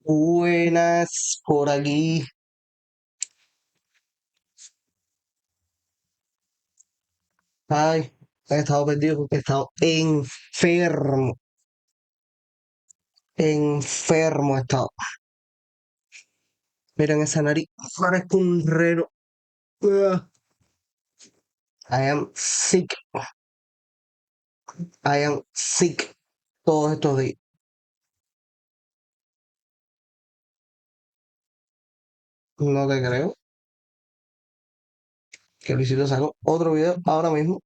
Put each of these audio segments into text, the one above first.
Buenas por aquí. Ay, he estado perdido porque he estado enfermo. Enfermo he estado. Miren esa nariz. Parezco un reno. Ugh. I am sick. I am sick. Todos estos días. No te creo que Luisito sacó otro video ahora mismo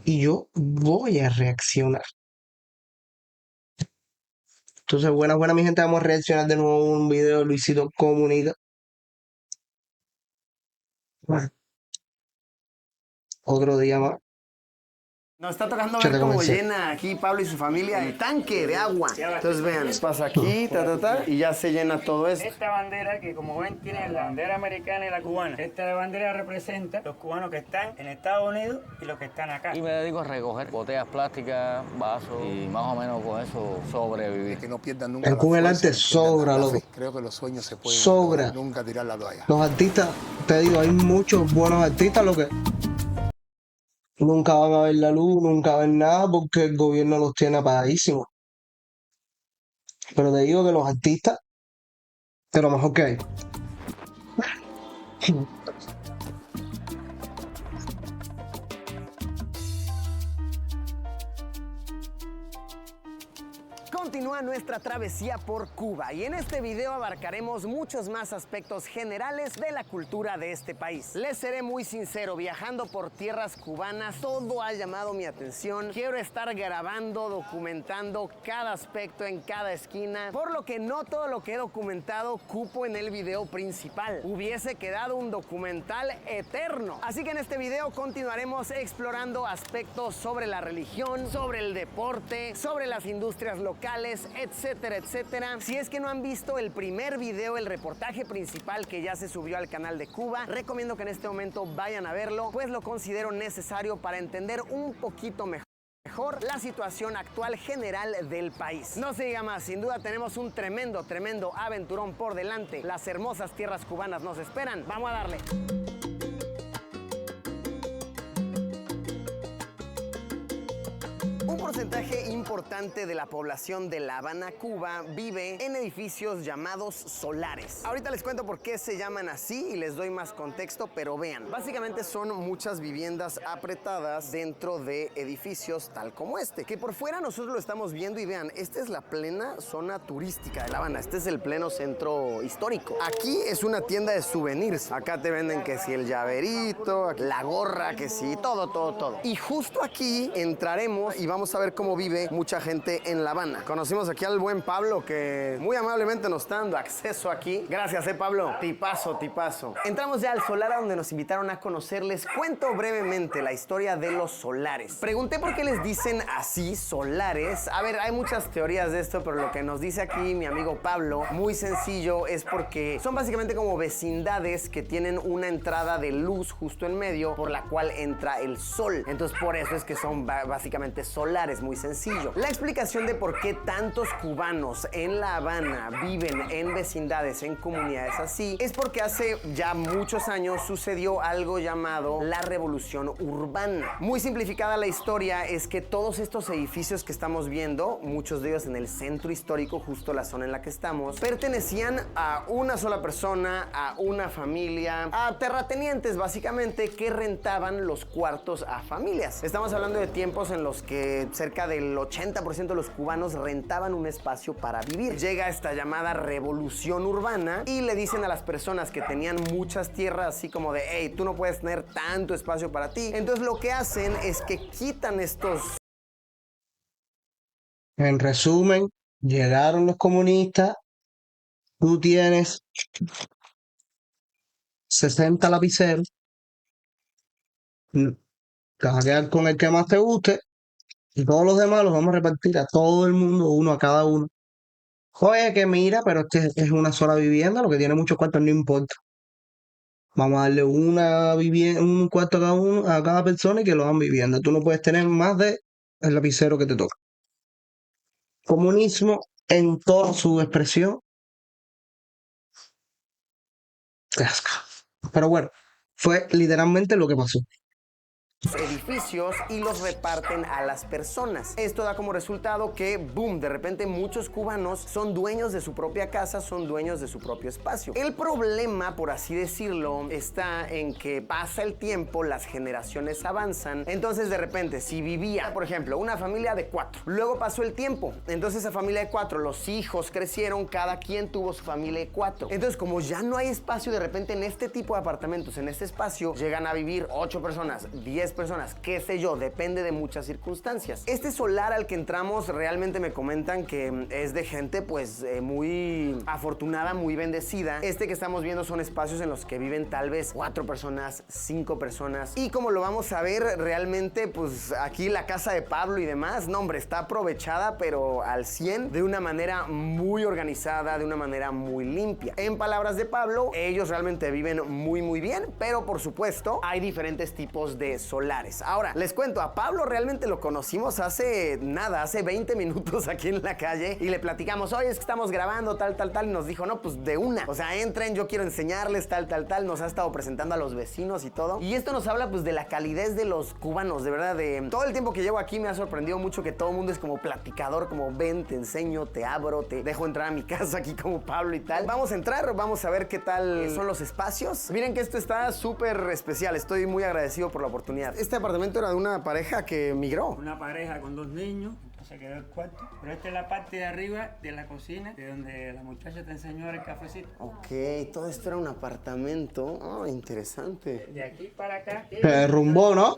y yo voy a reaccionar. Entonces, buenas, mi gente. Vamos a reaccionar de nuevo a un video de Luisito Comunica. Bueno, otro día más. Nos está tocando Ya ver te cómo comencé. llena aquí Pablo y su familia el tanque de agua. Entonces vean, pasa aquí, y ya se llena todo esto. Esta bandera que como ven tiene la bandera americana y la cubana. Esta bandera representa los cubanos que están en Estados Unidos y los que están acá. Y me dedico a recoger botellas plásticas, vasos y más o menos con eso sobrevivir. Que no pierdan nunca En la Cuba el fuerza, arte ni pierdan sobra, la loco. fe. Creo que los sueños se pueden Sobra. lograr, nunca tirar la toalla. Los artistas, te digo, hay muchos buenos artistas, lo que nunca van a ver la luz, nunca ven nada porque el gobierno los tiene apagadísimos. Pero te digo que los artistas, de lo mejor que hay. Continúa nuestra travesía por Cuba y en este video abarcaremos muchos más aspectos generales de la cultura de este país. Les seré muy sincero, viajando por tierras cubanas, todo ha llamado mi atención. Quiero estar grabando, documentando cada aspecto en cada esquina, por lo que no todo lo que he documentado cupo en el video principal. Hubiese quedado un documental eterno. Así que en este video continuaremos explorando aspectos sobre la religión, sobre el deporte, sobre las industrias locales, etcétera, etcétera. Si es que no han visto el primer video, el reportaje principal que ya se subió al canal de Cuba, recomiendo que en este momento vayan a verlo, pues lo considero necesario para entender un poquito mejor la situación actual general del país. No se diga más, sin duda tenemos un tremendo aventurón por delante. Las hermosas tierras cubanas nos esperan. Vamos a darle. Un porcentaje importante de la población de La Habana, Cuba, vive en edificios llamados solares. Ahorita les cuento por qué se llaman así y les doy más contexto, pero vean, básicamente son muchas viviendas apretadas dentro de edificios tal como este, que por fuera nosotros lo estamos viendo y vean, esta es la plena zona turística de La Habana, este es el pleno centro histórico. Aquí es una tienda de souvenirs, acá te venden que si el llaverito, la gorra, que si todo. Y justo aquí entraremos y vamos a ver cómo vive mucha gente en La Habana. Conocimos aquí al buen Pablo que muy amablemente nos está dando acceso aquí. Gracias, Pablo. Tipazo. Entramos ya al solar a donde nos invitaron a conocer. Les cuento brevemente la historia de los solares. Pregunté por qué les dicen así, solares. A ver, hay muchas teorías de esto, pero lo que nos dice aquí mi amigo Pablo, muy sencillo, es porque son básicamente como vecindades que tienen una entrada de luz justo en medio por la cual entra el sol. Entonces por eso es que son básicamente solares, muy sencillo. La explicación de por qué tantos cubanos en La Habana viven en vecindades, en comunidades así, es porque hace ya muchos años sucedió algo llamado la revolución urbana. Muy simplificada la historia es que todos estos edificios que estamos viendo, muchos de ellos en el centro histórico, justo la zona en la que estamos, pertenecían a una sola persona, a una familia, a terratenientes básicamente que rentaban los cuartos a familias. Estamos hablando de tiempos en los que cerca del 80% de los cubanos rentaban un espacio para vivir. Llega esta llamada revolución urbana y le dicen a las personas que tenían muchas tierras así como de, hey, tú no puedes tener tanto espacio para ti. Entonces lo que hacen es que quitan estos... En resumen, llegaron los comunistas, tú tienes 60 lapiceros, te vas a quedar con el que más te guste y todos los demás los vamos a repartir a todo el mundo, uno a cada uno. Oye, que mira, pero este es una sola vivienda, lo que tiene muchos cuartos no importa. Vamos a darle una vivienda, un cuarto a cada uno, a cada persona y que lo hagan vivienda. Tú no puedes tener más de el lapicero que te toca. Comunismo en toda su expresión. Qué asco. Pero bueno, fue literalmente lo que pasó. Edificios y los reparten a las personas. Esto da como resultado que, boom, de repente muchos cubanos son dueños de su propia casa, son dueños de su propio espacio. El problema, por así decirlo, está en que pasa el tiempo, las generaciones avanzan, entonces de repente si vivía, por ejemplo, una familia de 4, luego pasó el tiempo, entonces esa familia de 4, los hijos crecieron, cada quien tuvo su familia de 4. Entonces como ya no hay espacio, de repente en este tipo de apartamentos, en este espacio, llegan a vivir 8 personas, 10 personas, qué sé yo, depende de muchas circunstancias. Este solar al que entramos realmente me comentan que es de gente pues muy afortunada, muy bendecida. Este que estamos viendo son espacios en los que viven tal vez 4 personas, 5 personas. Y como lo vamos a ver, realmente pues aquí la casa de Pablo y demás, no hombre, está aprovechada pero al 100, de una manera muy organizada, de una manera muy limpia. En palabras de Pablo, ellos realmente viven muy bien, pero por supuesto hay diferentes tipos de solares. Ahora, les cuento, a Pablo realmente lo conocimos hace 20 minutos aquí en la calle y le platicamos, oye, es que estamos grabando tal, y nos dijo, no, pues de una. O sea, entren, yo quiero enseñarles tal. Nos ha estado presentando a los vecinos y todo. Y esto nos habla pues de la calidez de los cubanos, de verdad, de todo el tiempo que llevo aquí me ha sorprendido mucho que todo el mundo es como platicador, como ven, te enseño, te abro, te dejo entrar a mi casa aquí como Pablo y tal. Vamos a entrar, vamos a ver qué tal son los espacios. Miren que esto está súper especial, estoy muy agradecido por la oportunidad. Este apartamento era de una pareja que migró. Una pareja con 2 niños, entonces quedó el cuarto. Pero esta es la parte de arriba de la cocina, de donde la muchacha te enseñó el cafecito. Ok, todo esto era un apartamento. Oh, interesante. De aquí para acá. Se derrumbó, ¿no?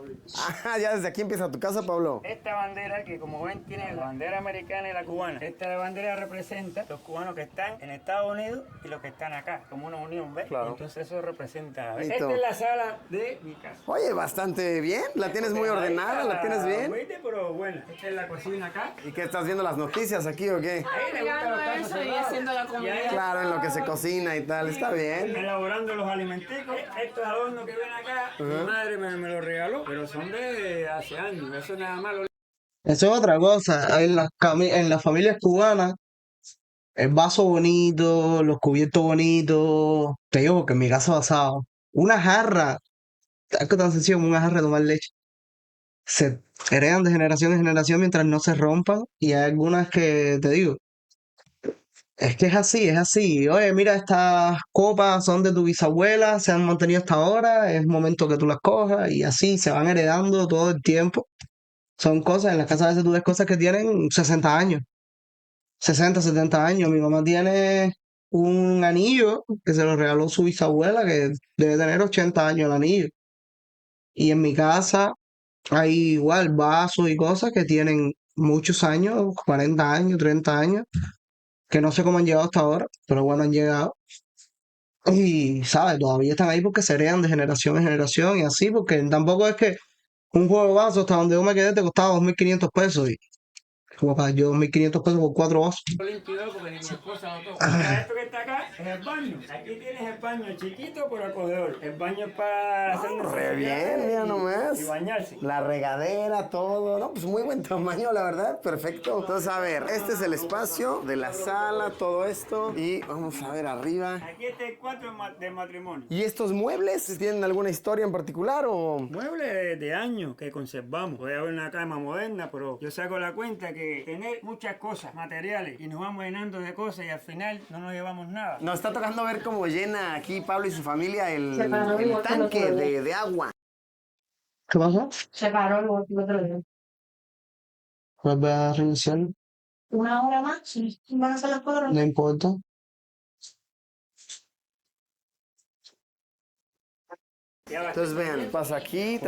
Ah, ya desde aquí empieza tu casa, Pablo. Esta bandera que como ven tiene la bandera americana y la cubana. Esta bandera representa los cubanos que están en Estados Unidos y los que están acá, como una unión, ¿ves? Claro. Entonces eso representa. Listo. Esta es la sala de mi casa. Oye, bastante bien. La tienes muy ordenada, la tienes bien. Pero bueno, esta es la cocina acá. ¿Y qué estás viendo las noticias aquí o qué? Ahí le gusta los casos Eso y cerrados. haciendo la comida. Y ahí Claro, en lo que se cocina y tal. Está bien. elaborando los alimenticos. Estos adornos que ven acá, mi madre me los regaló, pero son de hace años. Eso nada más lo... Eso es otra cosa. En las familias cubanas, el vaso bonito, los cubiertos bonitos. Te digo que en mi casa pasado. Una jarra, algo tan sencillo como una jarra de tomar leche. Se heredan de generación en generación mientras no se rompan. Y hay algunas que, te digo, es que es así, es así. Oye, mira, estas copas son de tu bisabuela, se han mantenido hasta ahora, es momento que tú las cojas y así se van heredando todo el tiempo. Son cosas, en las casas a veces tú ves cosas que tienen 60 años, 60, 70 años. Mi mamá tiene un anillo que se lo regaló su bisabuela, que debe tener 80 años el anillo. Y en mi casa hay igual vasos y cosas que tienen muchos años, 40 años, 30 años, que no sé cómo han llegado hasta ahora, pero bueno, han llegado. Y, ¿sabes? Todavía están ahí porque se heredan de generación en generación y así, porque tampoco es que un juego de vasos hasta donde yo me quedé te costaba 2.500 pesos y como para yo 2.500 pesos por 4 vasos. Limpio porque mi esposa no toca. Mira, esto que está acá es el baño. Aquí tienes el baño chiquito por acogedor. El baño es para hacer Re bien, mira nomás. y bañarse. La regadera, todo. No, pues muy buen tamaño, la verdad. Perfecto. Entonces, a ver, este es el espacio de la sala, todo esto. Y vamos a ver arriba. Aquí está el cuarto de matrimonio. ¿Y estos muebles tienen alguna historia en particular o...? Muebles de años que conservamos. Puede haber una cama moderna, pero yo saco la cuenta que tener muchas cosas, materiales, y nos vamos llenando de cosas y al final no nos llevamos nada. Nos está tocando ver cómo llena aquí Pablo y su familia el paró tanque de agua. ¿Qué pasa? Se paró el otro día. Vuelve a reiniciar, 1 hora más, sí. Van a ser las 4. no importa. Entonces vean, pasa aquí,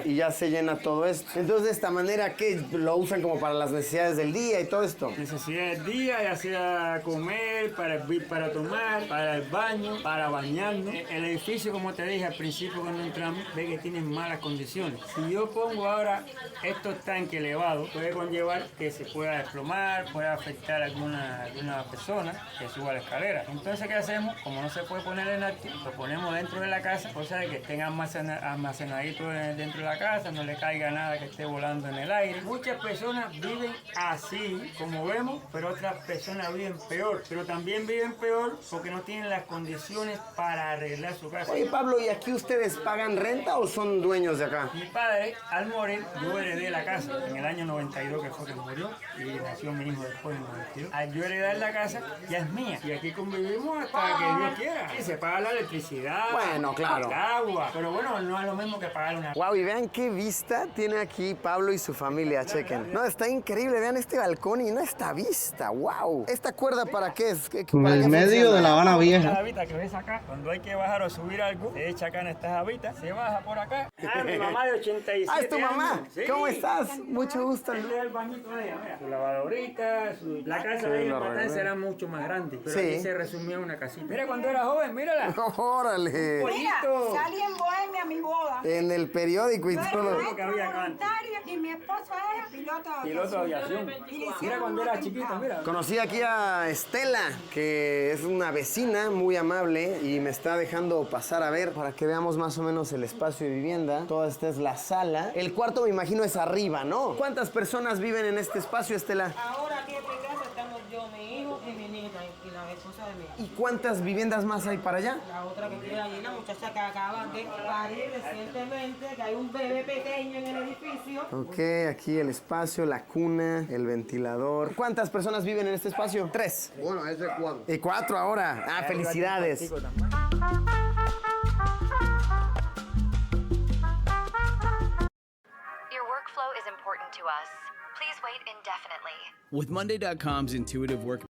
y ya se llena todo esto. Entonces de esta manera que lo usan como para las necesidades del día y todo esto. Necesidades del día, ya sea comer, para tomar, para el baño, para bañarnos. El edificio, como te dije al principio cuando entramos, ve que tiene malas condiciones. Si yo pongo ahora estos tanques elevados, puede conllevar que se pueda desplomar, pueda afectar a alguna persona que suba la escalera. Entonces, ¿qué hacemos? Como no se puede poner en alto, lo ponemos dentro de la casa, cosa de que estén almacenadito dentro de la casa, no le caiga nada que esté volando en el aire. Muchas personas viven así, como vemos, pero otras personas viven peor. Pero también viven peor porque no tienen las condiciones para arreglar su casa. Oye, Pablo, ¿y aquí ustedes pagan renta o son dueños de acá? Mi padre, al morir, yo heredé la casa en el año 92, que fue que murió, y nació mi hijo después en 92. Al yo heredar la casa, ya es mía. Y aquí convivimos hasta que Dios quiera. Y se paga la electricidad, Bueno, claro. el agua. Pero bueno, no es lo mismo que pagar una... Wow, y vean qué vista tiene aquí Pablo y su familia, chequen. No, está increíble, vean este balcón y no esta vista, wow. ¿Esta cuerda para qué es? En ¿Para el qué medio funciona? de La Habana Esta Vieja. habita que ves acá, cuando hay que bajar o subir algo, se echa acá en estas habitas, se baja por acá. Ah, mi mamá de 87 Ah, ¿es tu mamá? años. Sí. ¿Cómo estás? Mucho gusto. Este es el bañito de ella, mira. Su lavadorita, la casa de ella en Matanza era mucho más grande, pero Sí. aquí se resumía en una casita. Mira cuando era joven, mírala. Órale. Pollito. Salí en Bohemia a mi boda. En el periódico y Yo era todo. Lo que había acá antes. voluntaria y mi esposo era piloto de Piloto de aviación. Mira cuando era chiquita, mira. Conocí aquí a Estela, que es una vecina muy amable y me está dejando pasar a ver para que veamos más o menos el espacio de vivienda. Toda esta es la sala. El cuarto me imagino es arriba, ¿no? ¿Cuántas personas viven en este espacio, Estela? Ahora aquí en mi casa estamos yo, mi hijo y mi nieta y la esposa de mi hijo. ¿Y cuántas viviendas más hay para allá? La otra que queda allí, una muchacha que acaba de parir recientemente, que hay un bebé pequeño en el edificio. Ok, aquí el espacio, la cuna, el ventilador. ¿Cuántas personas viven en este espacio? 3. Bueno, es de 4. Y 4 ahora. Ah, felicidades. Your workflow is important to us. Please wait indefinitely. With Monday.com's intuitive work.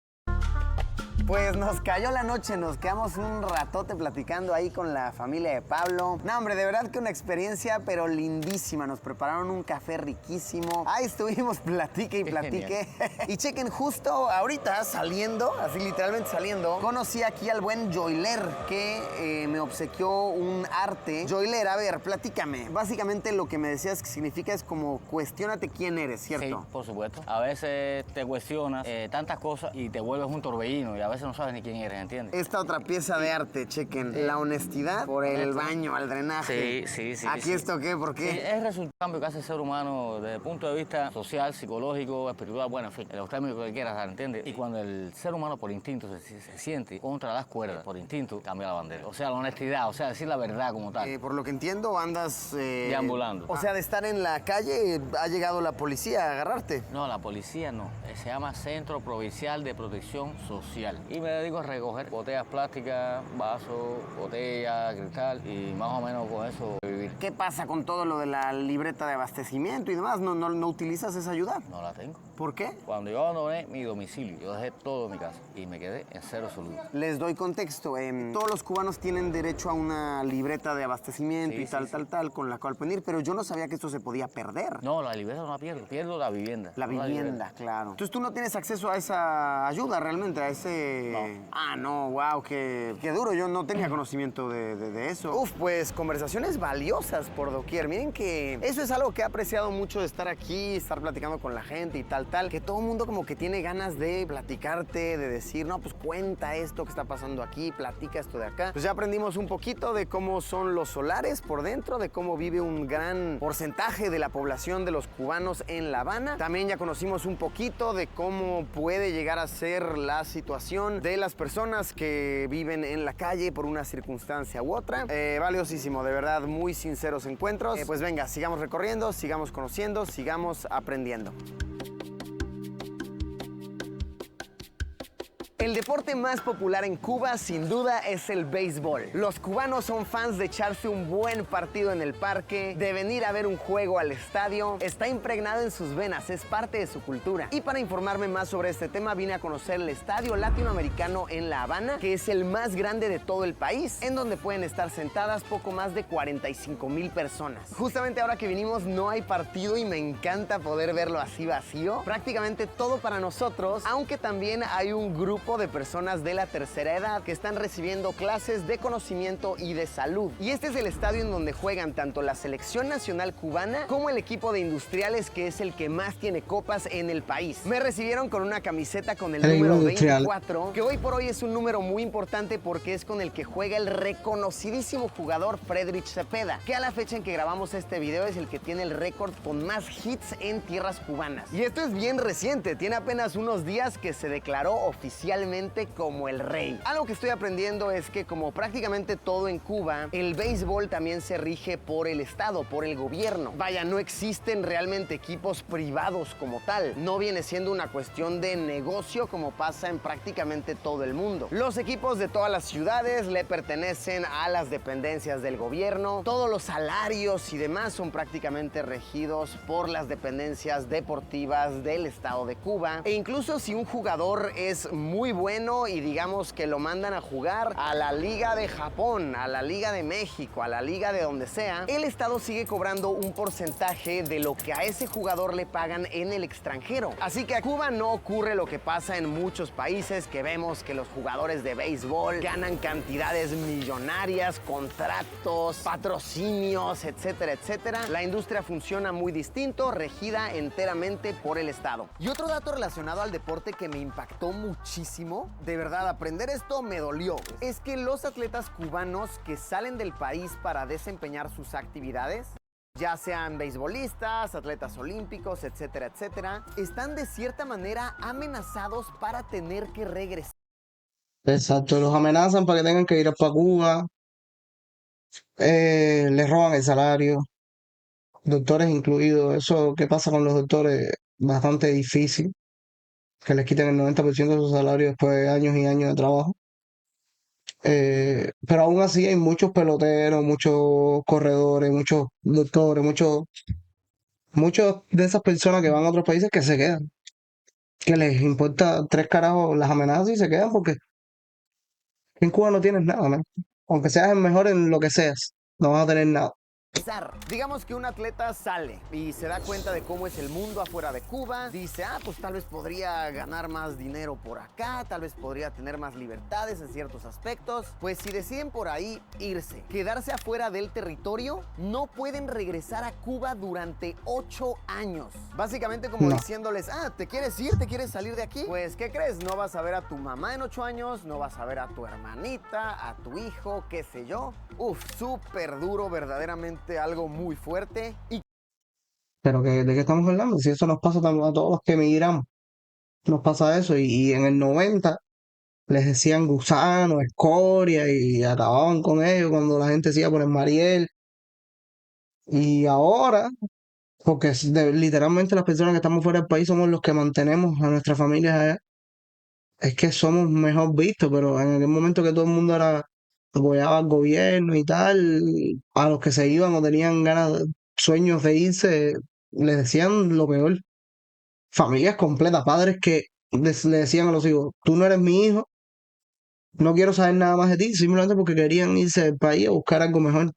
Pues nos cayó la noche, nos quedamos un ratote platicando ahí con la familia de Pablo. No, hombre, de verdad que una experiencia, pero lindísima. Nos prepararon un café riquísimo. Ahí estuvimos platique y platique. Y chequen, justo ahorita saliendo, así literalmente saliendo, conocí aquí al buen Joyler, que me obsequió un arte. Joyler, a ver, platícame. Básicamente lo que me decías que significa es como cuestiónate quién eres, ¿cierto? Sí, por supuesto. A veces te cuestionas tantas cosas y te vuelves un torbellino y a veces no sabes ni quién eres, ¿entiendes? Esta otra pieza de arte, chequen. La honestidad por el baño, al drenaje. Sí. ¿Aquí esto qué? ¿Por qué? Sí, es el resultado del cambio que hace el ser humano desde el punto de vista social, psicológico, espiritual, bueno, en fin, los términos que quieras dar, ¿entiendes? Y cuando el ser humano por instinto se siente contra las cuerdas, por instinto, cambia la bandera. O sea, la honestidad, o sea, decir la verdad como tal. Por lo que entiendo, andas... Deambulando. O sea, de estar en la calle, ha llegado la policía a agarrarte. No, la policía no. Se llama Centro Provincial de Protección Social. Y me dedico a recoger botellas plásticas, vasos, botellas, cristal y más o menos con eso vivir. ¿Qué pasa con todo lo de la libreta de abastecimiento y demás? ¿No utilizas esa ayuda? No la tengo. ¿Por qué? Cuando yo abandoné mi domicilio, yo dejé todo en mi casa y me quedé en cero absoluto. Les doy contexto. Todos los cubanos tienen derecho a una libreta de abastecimiento Sí, y tal, sí, sí. tal, con la cual pueden ir, pero yo no sabía que esto se podía perder. No, la libreta no la pierdo la vivienda. La no vivienda, libreta. claro. Entonces tú no tienes acceso a esa ayuda realmente, a ese... No. Ah, no, wow, qué duro. Yo no tenía conocimiento de eso. Uf, pues conversaciones valiosas por doquier. Miren que eso es algo que he apreciado mucho de estar aquí, estar platicando con la gente y tal, que todo el mundo como que tiene ganas de platicarte, de decir, no, pues cuenta esto que está pasando aquí, platica esto de acá. Pues ya aprendimos un poquito de cómo son los solares por dentro, de cómo vive un gran porcentaje de la población de los cubanos en La Habana. También ya conocimos un poquito de cómo puede llegar a ser la situación de las personas que viven en la calle por una circunstancia u otra. Valiosísimo, de verdad, muy sinceros encuentros. Pues venga, sigamos recorriendo, sigamos conociendo, sigamos aprendiendo. El deporte más popular en Cuba, sin duda, es el béisbol. Los cubanos son fans de echarse un buen partido en el parque, de venir a ver un juego al estadio. Está impregnado en sus venas, es parte de su cultura. Y para informarme más sobre este tema, vine a conocer el Estadio Latinoamericano en La Habana, que es el más grande de todo el país, en donde pueden estar sentadas poco más de 45,000 personas. Justamente ahora que vinimos no hay partido y me encanta poder verlo así vacío. Prácticamente todo para nosotros, aunque también hay un grupo grupo de personas de la tercera edad que están recibiendo clases de conocimiento y de salud. Y este es el estadio en donde juegan tanto la selección nacional cubana como el equipo de Industriales, que es el que más tiene copas en el país. Me recibieron con una camiseta con el número 24, que hoy por hoy es un número muy importante porque es con el que juega el reconocidísimo jugador Frederick Cepeda, que a la fecha en que grabamos este video es el que tiene el récord con más hits en tierras cubanas. Y esto es bien reciente, tiene apenas unos días que se declaró oficialmente como el rey. Algo que estoy aprendiendo es que, como prácticamente todo en Cuba, el béisbol también se rige por el Estado, por el gobierno. Vaya, no existen realmente equipos privados como tal. No viene siendo una cuestión de negocio como pasa en prácticamente todo el mundo. Los equipos de todas las ciudades le pertenecen a las dependencias del gobierno. Todos los salarios y demás son prácticamente regidos por las dependencias deportivas del Estado de Cuba. E incluso si un jugador es muy bueno y digamos que lo mandan a jugar a la Liga de Japón, a la Liga de México, a la Liga de donde sea, el Estado sigue cobrando un porcentaje de lo que a ese jugador le pagan en el extranjero. Así que a Cuba no ocurre lo que pasa en muchos países, que vemos que los jugadores de béisbol ganan cantidades millonarias, contratos, patrocinios, etcétera, etcétera. La industria funciona muy distinto, regida enteramente por el Estado. Y otro dato relacionado al deporte que me impactó muchísimo, de verdad, aprender esto me dolió, es que los atletas cubanos que salen del país para desempeñar sus actividades, ya sean beisbolistas, atletas olímpicos, etcétera, etcétera, están de cierta manera amenazados para tener que regresar. Exacto, los amenazan para que tengan que ir para Cuba, les roban el salario, doctores incluidos. Eso que pasa con los doctores, bastante difícil, que les quiten el 90% de su salario después de años y años de trabajo. Pero aún así hay muchos peloteros, muchos corredores, muchos doctores, muchos de esas personas que van a otros países que se quedan, que les importa tres carajos las amenazas y se quedan porque en Cuba no tienes nada, man. Aunque seas el mejor en lo que seas, no vas a tener nada. Digamos que un atleta sale y se da cuenta de cómo es el mundo afuera de Cuba, dice, pues tal vez podría ganar más dinero por acá, tal vez podría tener más libertades en ciertos aspectos. Pues si deciden por ahí irse, quedarse afuera del territorio, no pueden regresar a Cuba durante 8 años. Básicamente como diciéndoles, ¿te quieres ir? ¿Te quieres salir de aquí? Pues, ¿qué crees? No vas a ver a tu mamá en 8 años, no vas a ver a tu hermanita, a tu hijo, qué sé yo. Súper duro, verdaderamente algo muy fuerte. Pero ¿de qué estamos hablando? Si eso nos pasa a todos los que emigramos, nos pasa eso. Y en el 90 les decían gusano, escoria, y acababan con ellos cuando la gente se iba por el Mariel. Y ahora, porque literalmente las personas que estamos fuera del país somos los que mantenemos a nuestras familias allá, es que somos mejor vistos, pero en aquel momento que todo el mundo apoyaba al gobierno y tal, a los que se iban o tenían ganas, sueños de irse, les decían lo peor. Familias completas, padres que le decían a los hijos, tú no eres mi hijo, no quiero saber nada más de ti, simplemente porque querían irse del país a buscar algo mejor.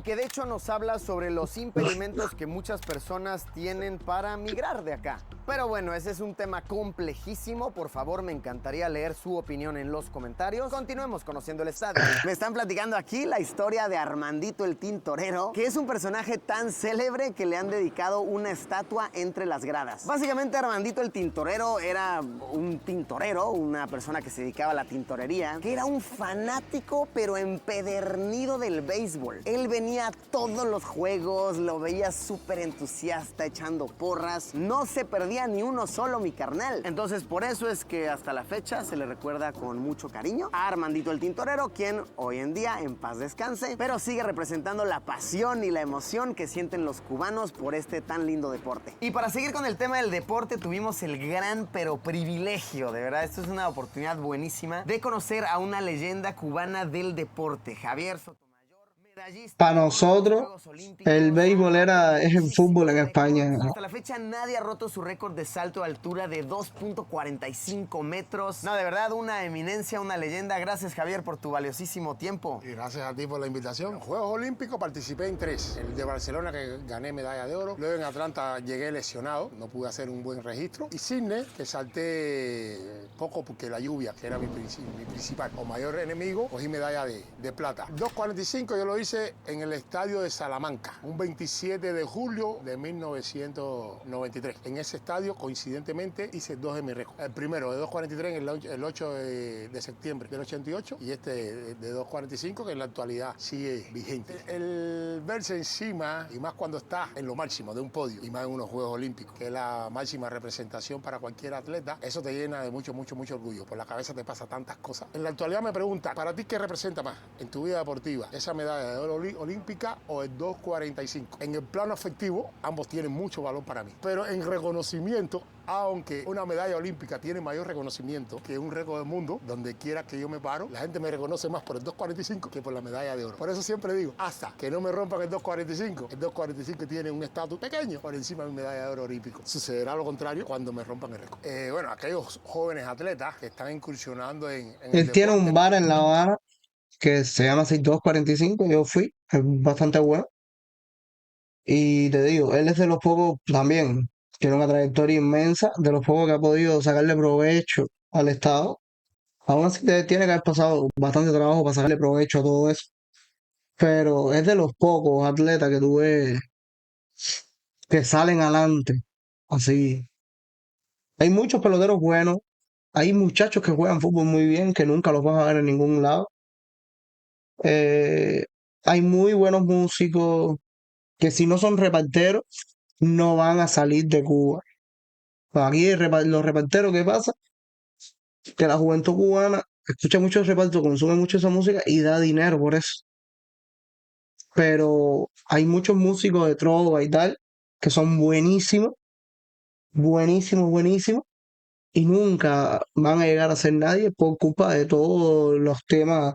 Que de hecho nos habla sobre los impedimentos que muchas personas tienen para migrar de acá. Pero bueno, ese es un tema complejísimo. Por favor, me encantaría leer su opinión en los comentarios. Continuemos conociendo el estadio. Me están platicando aquí la historia de Armandito el Tintorero, que es un personaje tan célebre que le han dedicado una estatua entre las gradas. Básicamente, Armandito el Tintorero era un tintorero, una persona que se dedicaba a la tintorería, que era un fanático pero empedernido del béisbol. Él venía a todos los juegos, lo veía súper entusiasta, echando porras, no se perdía ni uno solo, mi carnal. Entonces por eso es que hasta la fecha se le recuerda con mucho cariño a Armandito el Tintorero, quien hoy en día en paz descanse, pero sigue representando la pasión y la emoción que sienten los cubanos por este tan lindo deporte. Y para seguir con el tema del deporte, tuvimos el gran pero privilegio, de verdad, esto es una oportunidad buenísima, de conocer a una leyenda cubana del deporte, Javier Sotomayor. Para nosotros, el béisbol es el fútbol en España. Hasta la fecha nadie ha roto su récord de salto a altura de 2.45 metros. No, de verdad, una eminencia, una leyenda. Gracias, Javier, por tu valiosísimo tiempo. Y gracias a ti por la invitación. En Juegos Olímpicos participé en 3. El de Barcelona, que gané medalla de oro. Luego en Atlanta llegué lesionado, no pude hacer un buen registro. Y Sydney, que salté poco porque la lluvia, que era mi principal o mayor enemigo, cogí medalla de plata. 2.45 yo lo hice en el estadio de Salamanca, un 27 de julio de 1993. En ese estadio, coincidentemente, hice 2 de mi récord. El primero de 2.43 el 8 de septiembre del 88 y este de 2.45 que en la actualidad sigue vigente. El verse encima, y más cuando estás en lo máximo de un podio, y más en unos Juegos Olímpicos, que es la máxima representación para cualquier atleta, eso te llena de mucho orgullo. Por la cabeza te pasa tantas cosas. En la actualidad me pregunta, ¿para ti qué representa más en tu vida deportiva? ¿Esa medalla de oro olímpica o el 2.45? En el plano afectivo, ambos tienen mucho valor para mí. Pero en reconocimiento, aunque una medalla olímpica tiene mayor reconocimiento que un récord del mundo, donde quiera que yo me paro, la gente me reconoce más por el 2.45 que por la medalla de oro. Por eso siempre digo, hasta que no me rompan el 2.45 tiene un estatus pequeño por encima de mi medalla de oro olímpico. Sucederá lo contrario cuando me rompan el récord. Bueno, aquellos jóvenes atletas que están incursionando en Él tiene un bar en La Habana que se llama 6245, yo fui, es bastante bueno. Y te digo, él es de los pocos también, tiene una trayectoria inmensa, de los pocos que ha podido sacarle provecho al Estado. Aún así tiene que haber pasado bastante trabajo para sacarle provecho a todo eso. Pero es de los pocos atletas que tú ves que salen adelante. Así. Hay muchos peloteros buenos, hay muchachos que juegan fútbol muy bien, que nunca los vas a ver en ningún lado. Eh, Hay muy buenos músicos que si no son reparteros, no van a salir de Cuba. Pues aquí los reparteros, ¿qué pasa? Que la juventud cubana escucha mucho reparto, consume mucho esa música y da dinero por eso. Pero hay muchos músicos de trova y tal que son buenísimos, buenísimos, y nunca van a llegar a ser nadie por culpa de todos los temas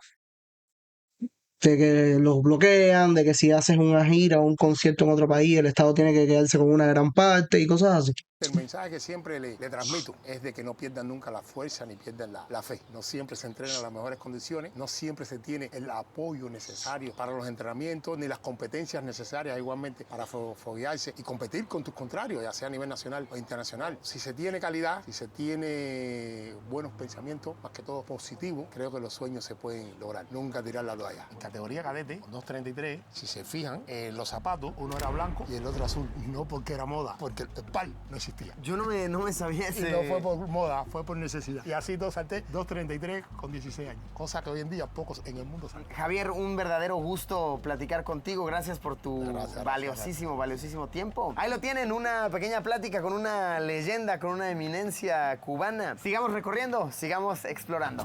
de que los bloquean, de que si haces una gira o un concierto en otro país, el Estado tiene que quedarse con una gran parte y cosas así. El mensaje que siempre le transmito es de que no pierdan nunca la fuerza ni pierdan la fe. No siempre se entrena en las mejores condiciones, no siempre se tiene el apoyo necesario para los entrenamientos ni las competencias necesarias igualmente para foguearse y competir con tus contrarios, ya sea a nivel nacional o internacional. Si se tiene calidad, si se tiene buenos pensamientos, más que todo positivos, creo que los sueños se pueden lograr. Nunca tirar la toalla. En categoría cadete, 2.33, si se fijan, los zapatos, uno era blanco y el otro azul. No porque era moda, porque el PAL no existía. Yo no me sabía ese... Y no fue por moda, fue por necesidad. Y así salté 2.33 con 16 años. Cosa que hoy en día pocos en el mundo saben. Javier, un verdadero gusto platicar contigo. Gracias por tu valiosísimo tiempo. Ahí lo tienen, una pequeña plática con una leyenda, con una eminencia cubana. Sigamos recorriendo, sigamos explorando.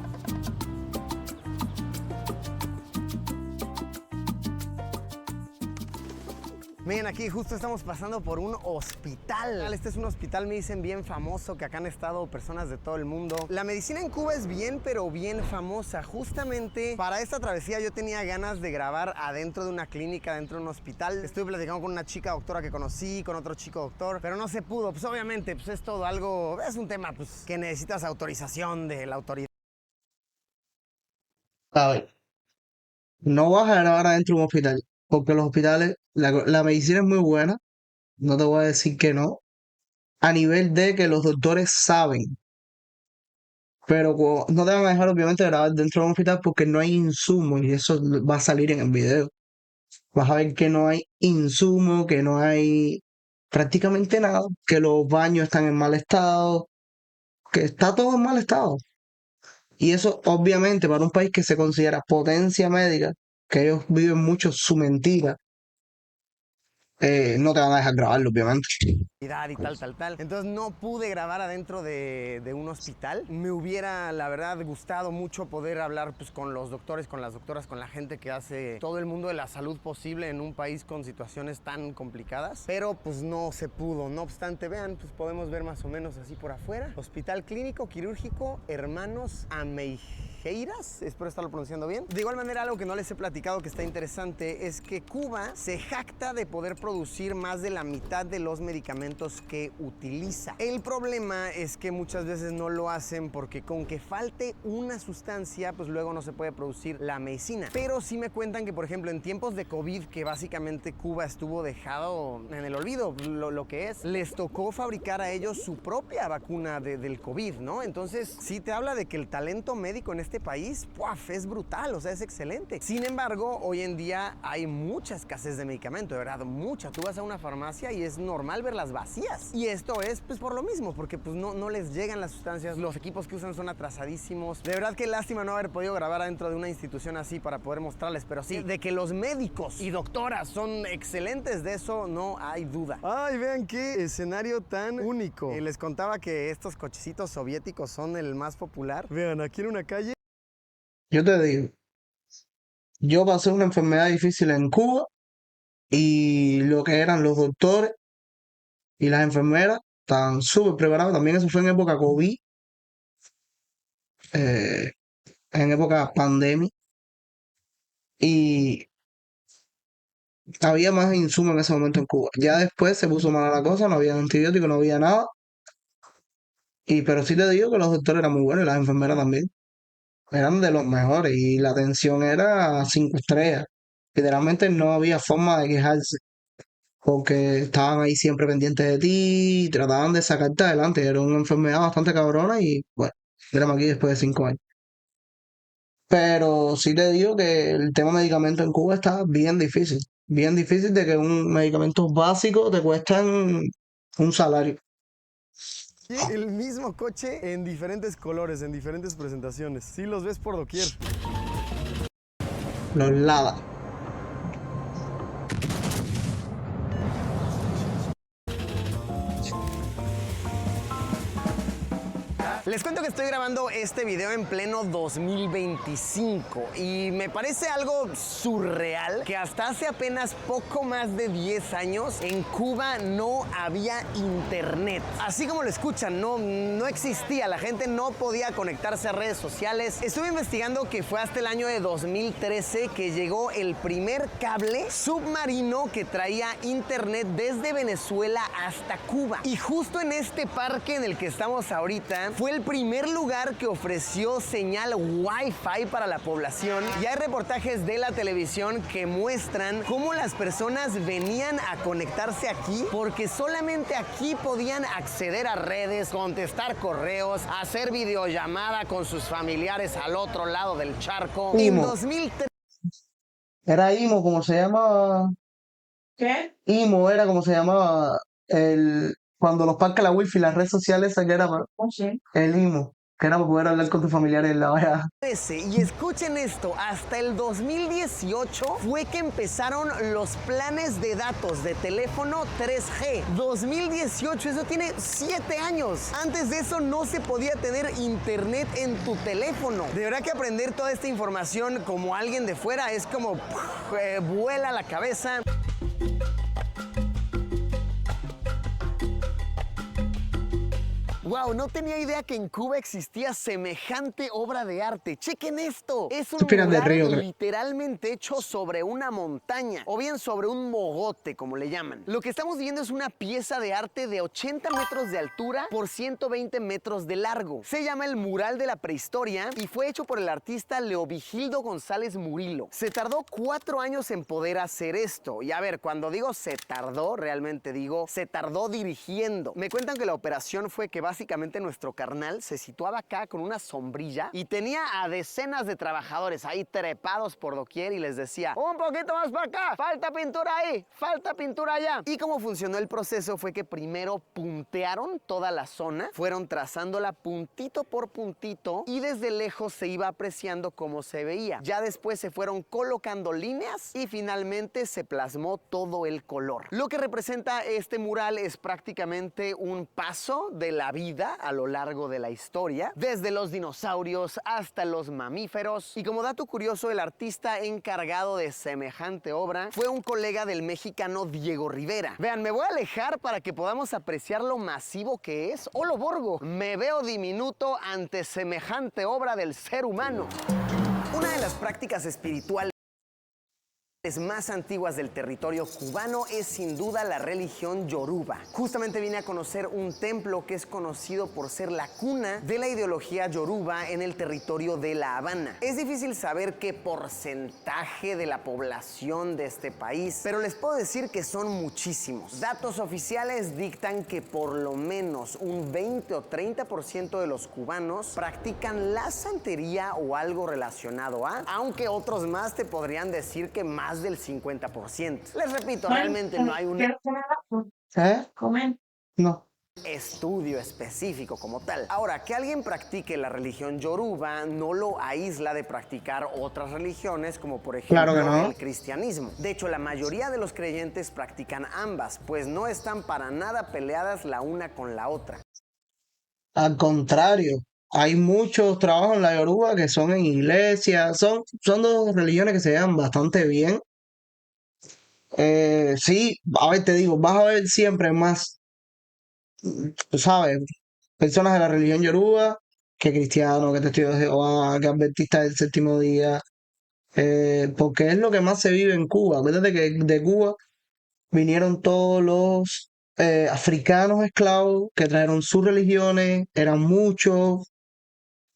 Miren, aquí justo estamos pasando por un hospital. Este es un hospital, me dicen, bien famoso, que acá han estado personas de todo el mundo. La medicina en Cuba es bien, pero bien famosa. Justamente para esta travesía yo tenía ganas de grabar adentro de una clínica, dentro de un hospital. Estuve platicando con una chica doctora que conocí, con otro chico doctor, pero no se pudo. Pues obviamente, pues es todo algo, es un tema pues que necesitas autorización de la autoridad. A ver, no vas a grabar adentro de un hospital, porque los hospitales, la medicina es muy buena, no te voy a decir que no, a nivel de que los doctores saben, pero no te van a dejar obviamente grabar dentro de un hospital porque no hay insumos y eso va a salir en el video. Vas a ver que no hay insumo, que no hay prácticamente nada, que los baños están en mal estado, que está todo en mal estado. Y eso obviamente para un país que se considera potencia médica, que ellos viven mucho su mentira, no te van a dejar grabarlo, obviamente. y tal. Entonces no pude grabar adentro de un hospital. Me hubiera, la verdad, gustado mucho poder hablar pues, con los doctores, con las doctoras, con la gente que hace todo el mundo de la salud posible en un país con situaciones tan complicadas. Pero pues no se pudo. No obstante, vean, pues podemos ver más o menos así por afuera. Hospital Clínico Quirúrgico Hermanos Ameireiras, espero estarlo pronunciando bien. De igual manera, algo que no les he platicado que está interesante es que Cuba se jacta de poder producir más de la mitad de los medicamentos que utiliza. El problema es que muchas veces no lo hacen porque con que falte una sustancia, pues luego no se puede producir la medicina. Pero sí me cuentan que, por ejemplo, en tiempos de COVID, que básicamente Cuba estuvo dejado en el olvido, lo que es, les tocó fabricar a ellos su propia vacuna del COVID, ¿no? Entonces, sí te habla de que el talento médico en este país, ¡puaf!, es brutal, o sea, es excelente. Sin embargo, hoy en día hay mucha escasez de medicamento, de verdad, mucha. Tú vas a una farmacia y es normal verlas vacías. Y esto es pues por lo mismo, porque pues no les llegan las sustancias, los equipos que usan son atrasadísimos. De verdad que lástima no haber podido grabar adentro de una institución así para poder mostrarles, pero sí, de que los médicos y doctoras son excelentes, de eso no hay duda. Ay, vean qué escenario tan único. Les contaba que estos cochecitos soviéticos son el más popular. Vean, aquí en una calle. Yo te digo, yo pasé una enfermedad difícil en Cuba y lo que eran los doctores y las enfermeras estaban súper preparados. También eso fue en época COVID, eh, en época pandemia, y había más insumos en ese momento en Cuba. Ya después se puso mala la cosa, no había antibióticos, no había nada. Pero sí te digo que los doctores eran muy buenos y las enfermeras también. Eran de los mejores y la atención era 5 estrellas. Literalmente no había forma de quejarse porque estaban ahí siempre pendientes de ti y trataban de sacarte adelante. Era una enfermedad bastante cabrona y bueno, éramos aquí después de 5 años. Pero sí te digo que el tema medicamento en Cuba está bien difícil. Bien difícil de que un medicamento básico te cuestan un salario. El mismo coche en diferentes colores, en diferentes presentaciones. Sí los ves por doquier. Los Lada. Les cuento que estoy grabando este video en pleno 2025 y me parece algo surreal que hasta hace apenas poco más de 10 años en Cuba no había internet. Así como lo escuchan, no existía, la gente no podía conectarse a redes sociales. Estuve investigando que fue hasta el año de 2013 que llegó el primer cable submarino que traía internet desde Venezuela hasta Cuba. Y justo en este parque en el que estamos ahorita fue el primer lugar que ofreció señal Wi-Fi para la población y hay reportajes de la televisión que muestran cómo las personas venían a conectarse aquí porque solamente aquí podían acceder a redes, contestar correos, hacer videollamada con sus familiares al otro lado del charco. IMO. En 2003 Era IMO, como se llamaba. ¿Qué? IMO era como se llamaba cuando los parques, la wifi, las redes sociales, esa que era No sé. el IMO, que era para poder hablar con tus familiares en la hora. y escuchen esto, hasta el 2018 fue que empezaron los planes de datos de teléfono 3G. 2018, eso tiene 7 años. Antes de eso no se podía tener internet en tu teléfono. De verdad que aprender toda esta información como alguien de fuera es como vuela la cabeza. Wow, no tenía idea que en Cuba existía semejante obra de arte. Chequen esto. Es un Piras del mural Río, creo. literalmente hecho sobre una montaña o bien sobre un mogote, como le llaman. Lo que estamos viendo es una pieza de arte de 80 metros de altura por 120 metros de largo. Se llama el Mural de la Prehistoria y fue hecho por el artista Leovigildo González Murillo. Se tardó 4 años en poder hacer esto. Y a ver, cuando digo se tardó, realmente digo se tardó dirigiendo. Me cuentan que la operación fue que básicamente básicamente nuestro carnal se situaba acá con una sombrilla y tenía a decenas de trabajadores ahí trepados por doquier y les decía, un poquito más para acá, falta pintura ahí, falta pintura allá. Y cómo funcionó el proceso fue que primero puntearon toda la zona, fueron trazándola puntito por puntito y desde lejos se iba apreciando cómo se veía. Ya después se fueron colocando líneas y finalmente se plasmó todo el color. Lo que representa este mural es prácticamente un paso de la vida a lo largo de la historia, desde los dinosaurios hasta los mamíferos. Y como dato curioso, el artista encargado de semejante obra fue un colega del mexicano Diego Rivera. Vean, me voy a alejar para que podamos apreciar lo masivo que es. ¡Holo Borgo! Me veo diminuto ante semejante obra del ser humano. Una de las prácticas espirituales más antiguas del territorio cubano es sin duda la religión yoruba. Justamente vine a conocer un templo que es conocido por ser la cuna de la ideología yoruba en el territorio de La Habana. Es difícil saber qué porcentaje de la población de este país, pero les puedo decir que son muchísimos. Datos oficiales dictan que por lo menos un 20 o 30% de los cubanos practican la santería o algo relacionado a, aunque otros más te podrían decir que más del 50%. Les repito, realmente no hay un Comen. No. estudio específico como tal. Ahora, que alguien practique la religión yoruba no lo aísla de practicar otras religiones, como por ejemplo Claro que no. el cristianismo. De hecho, la mayoría de los creyentes practican ambas, pues no están para nada peleadas la una con la otra. Al contrario, hay muchos trabajos en la Yoruba que son en iglesias, son dos religiones que se llevan bastante bien. Sí, a ver, te digo, vas a ver siempre más, tú sabes, personas de la religión Yoruba que cristianos, que testigos de Jehová, que adventistas del séptimo día, porque es lo que más se vive en Cuba. Acuérdate que de Cuba vinieron todos los africanos esclavos que trajeron sus religiones, eran muchos,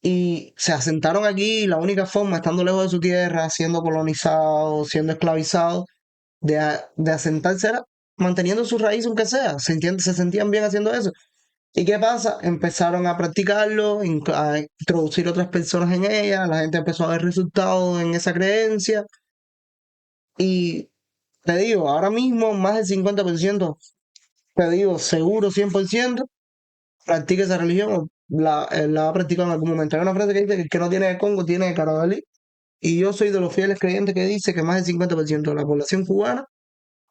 y se asentaron aquí. Y la única forma, estando lejos de su tierra, siendo colonizados, siendo esclavizados, de asentarse era manteniendo su raíz, aunque sea. Se sentían bien haciendo eso. ¿Y qué pasa? Empezaron a practicarlo, a introducir otras personas en ella, la gente empezó a ver resultados en esa creencia. Y te digo, ahora mismo más del 50%, te digo, seguro 100%, practica esa religión o la ha practicado en algún momento. Hay una frase que dice que el que no tiene de Congo tiene de Carabalí, y yo soy de los fieles creyentes que dice que más del 50% de la población cubana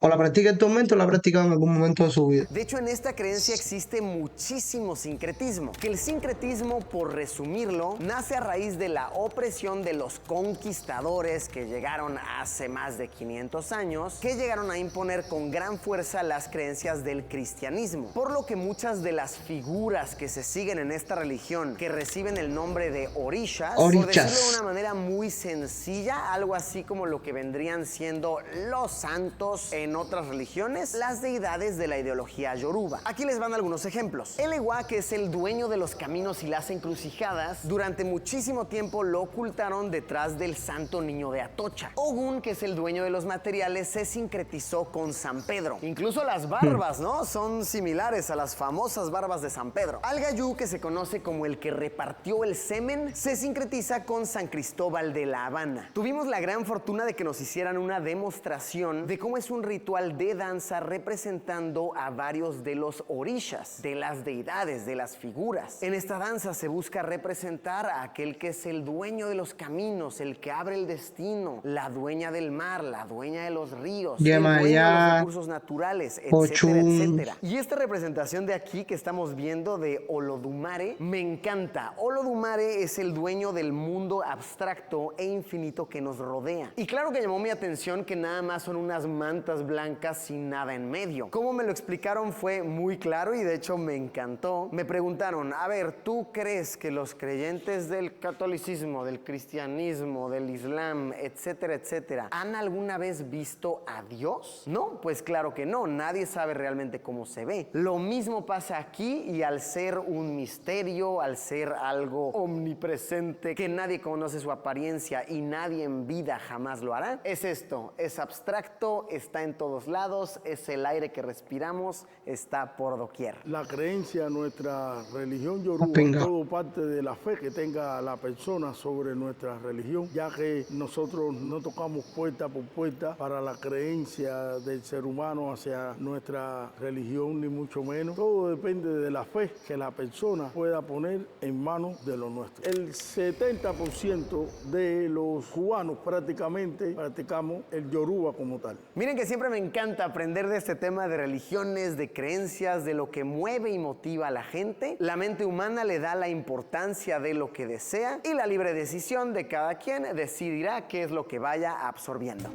o la practica actualmente o la ha practicado en algún momento de su vida. De hecho, en esta creencia existe muchísimo sincretismo. Que el sincretismo, por resumirlo, nace a raíz de la opresión de los conquistadores que llegaron hace más de 500 años, que llegaron a imponer con gran fuerza las creencias del cristianismo. Por lo que muchas de las figuras que se siguen en esta religión, que reciben el nombre de orishas, por decirlo de una manera muy sencilla, algo así como lo que vendrían siendo los santos en otras religiones, las deidades de la ideología yoruba. Aquí les van algunos ejemplos. El Ewa, que es el dueño de los caminos y las encrucijadas, durante muchísimo tiempo lo ocultaron detrás del santo niño de Atocha. Ogun, que es el dueño de los materiales, se sincretizó con San Pedro. Incluso las barbas, ¿no? Son similares a las famosas barbas de San Pedro. Al-Gayú, que se conoce como el que repartió el semen, se sincretiza con San Cristóbal de La Habana. Tuvimos la gran fortuna de que nos hicieran una demostración de cómo es un ritual de danza representando a varios de los orishas, de las deidades, de las figuras. En esta danza se busca representar a aquel que es el dueño de los caminos, el que abre el destino, la dueña del mar, la dueña de los ríos, el dueño de los recursos naturales, etcétera, etcétera. Y esta representación de aquí que estamos viendo de Olodumare me encanta. Olodumare es el dueño del mundo abstracto e infinito que nos rodea. Y claro que llamó mi atención que nada más son unas mantas blancas sin nada en medio. Como me lo explicaron fue muy claro y de hecho me encantó. Me preguntaron, a ver, ¿tú crees que los creyentes del catolicismo, del cristianismo, del islam, etcétera, etcétera, han alguna vez visto a Dios? No, pues claro que no. Nadie sabe realmente cómo se ve. Lo mismo pasa aquí y al ser un misterio, al ser algo omnipresente, que nadie conoce su apariencia y nadie en vida jamás lo hará, es esto, es abstracto, está en en todos lados, es el aire que respiramos, está por doquier. La creencia, nuestra religión yoruba, Pinga. todo parte de la fe que tenga la persona sobre nuestra religión, ya que nosotros no tocamos puerta por puerta para la creencia del ser humano hacia nuestra religión, ni mucho menos. Todo depende de la fe que la persona pueda poner en manos de lo nuestro. El 70% de los cubanos prácticamente practicamos el yoruba como tal. Miren que siempre me encanta aprender de este tema de religiones, de creencias, de lo que mueve y motiva a la gente. La mente humana le da la importancia de lo que desea y la libre decisión de cada quien decidirá qué es lo que vaya absorbiendo.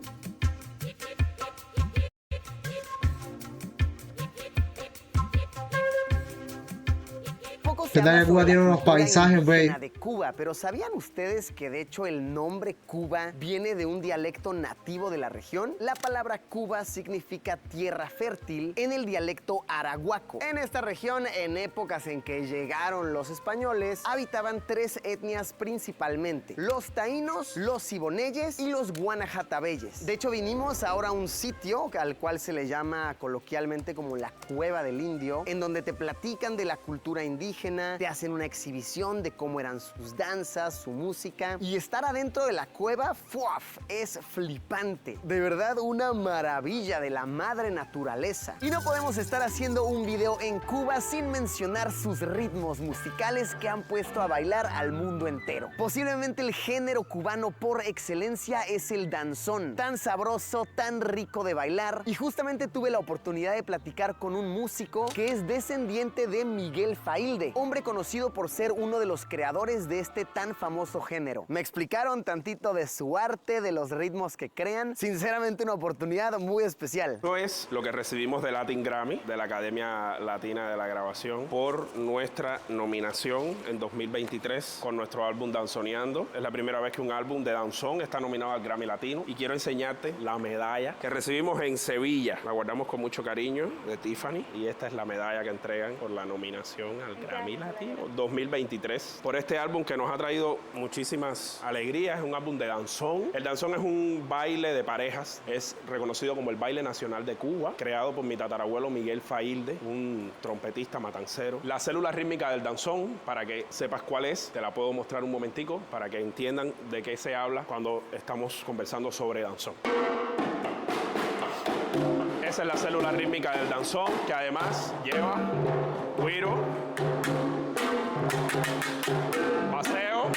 Poco se ¿Qué tal habla que Cuba sobre tiene la unos cultura paisajes, güey? indígena de Cuba, pero ¿sabían ustedes que de hecho el nombre Cuba viene de un dialecto nativo de la región? La palabra Cuba significa tierra fértil en el dialecto arahuaco. En esta región, en épocas en que llegaron los españoles, habitaban tres etnias principalmente: los taínos, los siboneyes y los guanajatabeyes. De hecho, vinimos ahora a un sitio al cual se le llama coloquialmente como la Cueva del Indio, en donde te platican de la cultura indígena, te hacen una exhibición de cómo eran sus danzas, su música, y estar adentro de la cueva, ¡fuaf!, es flipante. De verdad, una maravilla de la madre naturaleza. Y no podemos estar haciendo un video en Cuba sin mencionar sus ritmos musicales que han puesto a bailar al mundo entero. Posiblemente el género cubano por excelencia es el danzón, tan sabroso, tan rico de bailar, y justamente tuve la oportunidad de platicar con un músico que es descendiente de Miguel Failde, hombre conocido por ser uno de los creadores de este tan famoso género. Me explicaron tantito de su arte, de los ritmos que crean. Sinceramente, una oportunidad muy especial. Esto es lo que recibimos de Latin Grammy, de la Academia Latina de la Grabación, por nuestra nominación en 2023 con nuestro álbum Danzoneando. Es la primera vez que un álbum de danzón está nominado al Grammy Latino, y quiero enseñarte la medalla que recibimos en Sevilla. La guardamos con mucho cariño, de Tiffany, y esta es la medalla que entregan por la nominación al Grammy Latino 2023 por este álbum que nos ha traído muchísimas alegrías. Es un álbum de danzón. El danzón es un baile de parejas, es reconocido como el baile nacional de Cuba, creado por mi tatarabuelo Miguel Failde, un trompetista matancero. La célula rítmica del danzón, para que sepas cuál es, te la puedo mostrar un momentico para que entiendan de qué se habla cuando estamos conversando sobre danzón. Esa es la célula rítmica del danzón, que además lleva guiro, paseo.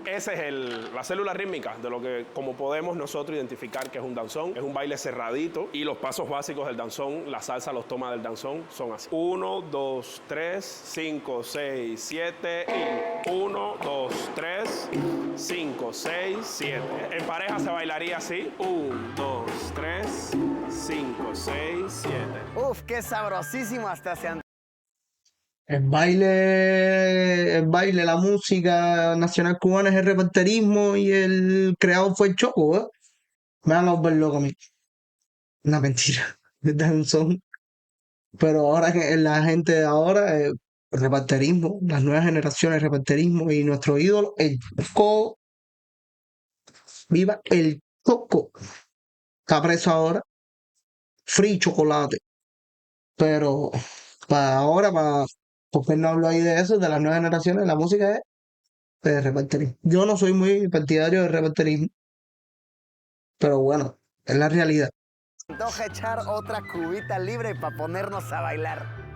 Esa es la célula rítmica de lo que, como podemos nosotros identificar que es un danzón. Es un baile cerradito, y los pasos básicos del danzón, la salsa, los tomas del danzón son así: 1, 2, 3, 5, 6, 7 y 1, 2, 3, 5, 6, 7. En pareja se bailaría así: 1, 2, 3, 5, 6, 7. Uf, qué sabrosísimo, hasta se El baile, la música nacional cubana es el repertorismo, y el creador fue el Choco, ¿eh? Me van a volver loco a mí. Una mentira. Es danzón. Pero ahora que la gente de ahora, repertorismo, las nuevas generaciones, repertorismo, y nuestro ídolo, el Choco. Viva el Choco. Está preso ahora. Free chocolate. Pero para ahora, porque no hablo ahí de eso, de las nuevas generaciones, la música es de repertorismo. Yo no soy muy partidario de repertorismo, pero bueno, es la realidad. antoja echar otra cubita libre para ponernos a bailar.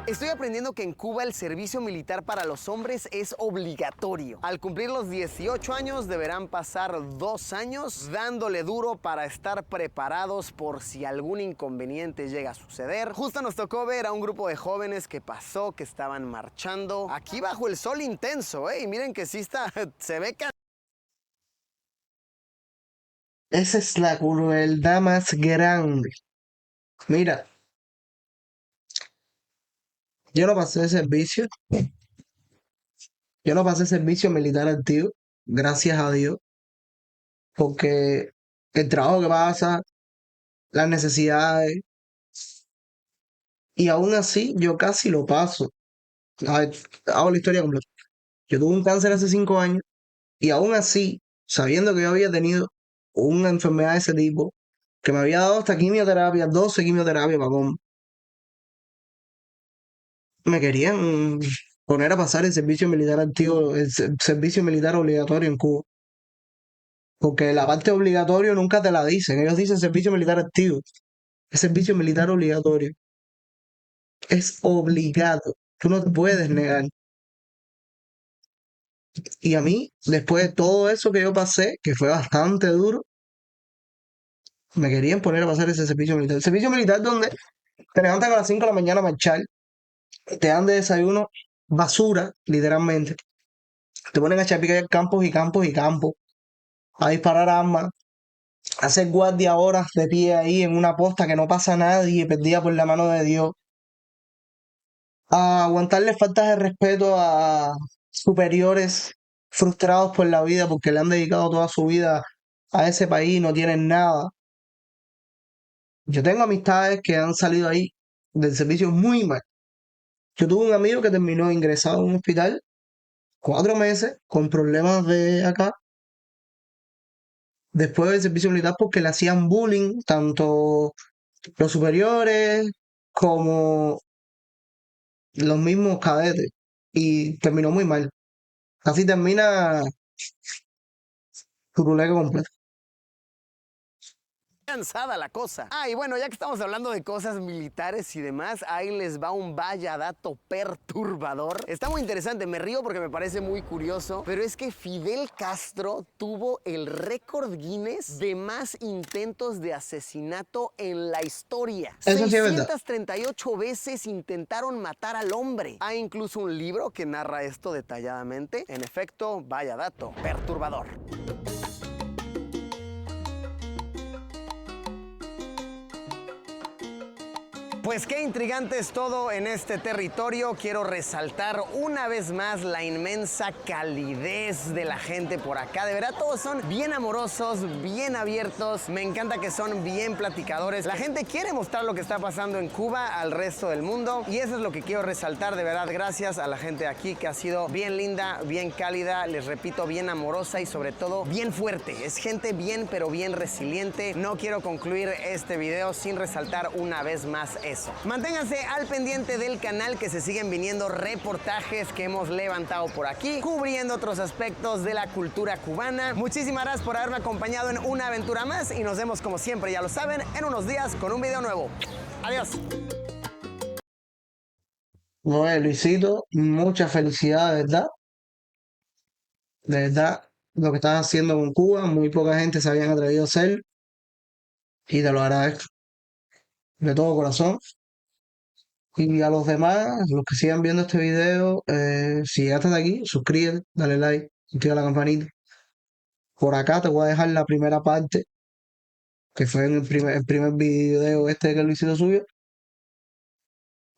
Estoy aprendiendo que en Cuba el servicio militar para los hombres es obligatorio. Al cumplir los 18 años deberán pasar 2 años dándole duro para estar preparados por si algún inconveniente llega a suceder. Justo nos tocó ver a un grupo de jóvenes que pasó, que estaban marchando aquí bajo el sol intenso, y miren que sí está, se ve que... Esa es la crueldad más grande. Mira, yo no pasé servicio. Yo no pasé servicio militar activo, gracias a Dios, porque el trabajo que pasa, las necesidades, y aún así yo casi lo paso. A ver, hago la historia completa. Yo tuve un cáncer hace 5 años y aún así, sabiendo que yo había tenido una enfermedad de ese tipo, que me había dado hasta quimioterapia, 12 quimioterapias para colmo, me querían poner a pasar el servicio militar activo, servicio militar obligatorio en Cuba. Porque la parte obligatoria nunca te la dicen. Ellos dicen servicio militar activo. Es servicio militar obligatorio. Es obligado. Tú no te puedes negar. Y a mí, después de todo eso que yo pasé, que fue bastante duro, me querían poner a pasar ese servicio militar. El servicio militar donde te levantan a las 5 de la mañana a marchar, te dan de desayuno basura, literalmente. Te ponen a chapicar campos y campos y campos, a disparar armas, a hacer guardia horas de pie ahí en una posta que no pasa nadie, perdida por la mano de Dios, a aguantarle faltas de respeto a superiores frustrados por la vida porque le han dedicado toda su vida a ese país y no tienen nada. Yo tengo amistades que han salido ahí del servicio muy mal. Yo tuve un amigo que terminó ingresado en un hospital 4 meses con problemas de acá, después del servicio militar porque le hacían bullying, tanto los superiores como los mismos cadetes, y terminó muy mal. Así termina tu colega completo. Cansada la cosa. Ah, y bueno, ya que estamos hablando de cosas militares y demás, ahí les va un vaya dato perturbador. Está muy interesante, me río porque me parece muy curioso, pero es que Fidel Castro tuvo el récord Guinness de más intentos de asesinato en la historia. Eso sí es verdad. 638 veces intentaron matar al hombre. Hay incluso un libro que narra esto detalladamente. En efecto, vaya dato perturbador. Pues qué intrigante es todo en este territorio. Quiero resaltar una vez más la inmensa calidez de la gente por acá. De verdad, todos son bien amorosos, bien abiertos. Me encanta que son bien platicadores. La gente quiere mostrar lo que está pasando en Cuba al resto del mundo. Y eso es lo que quiero resaltar. De verdad, gracias a la gente de aquí que ha sido bien linda, bien cálida. Les repito, bien amorosa y sobre todo bien fuerte. Es gente bien, pero bien resiliente. No quiero concluir este video sin resaltar una vez más eso. Manténganse al pendiente del canal, que se siguen viniendo reportajes que hemos levantado por aquí, cubriendo otros aspectos de la cultura cubana. Muchísimas gracias por haberme acompañado en una aventura más y nos vemos, como siempre, ya lo saben, en unos días con un video nuevo. Adiós. No, Luisito, mucha felicidad, de verdad. De verdad, lo que estás haciendo con Cuba, muy poca gente se habían atrevido a hacer y te lo agradezco de todo corazón. Y a los demás, los que sigan viendo este video, si llegaste hasta aquí, suscríbete, dale like, activa la campanita. Por acá te voy a dejar la primera parte, que fue en el primer video este que Luisito subió.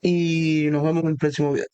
Y nos vemos en el próximo video.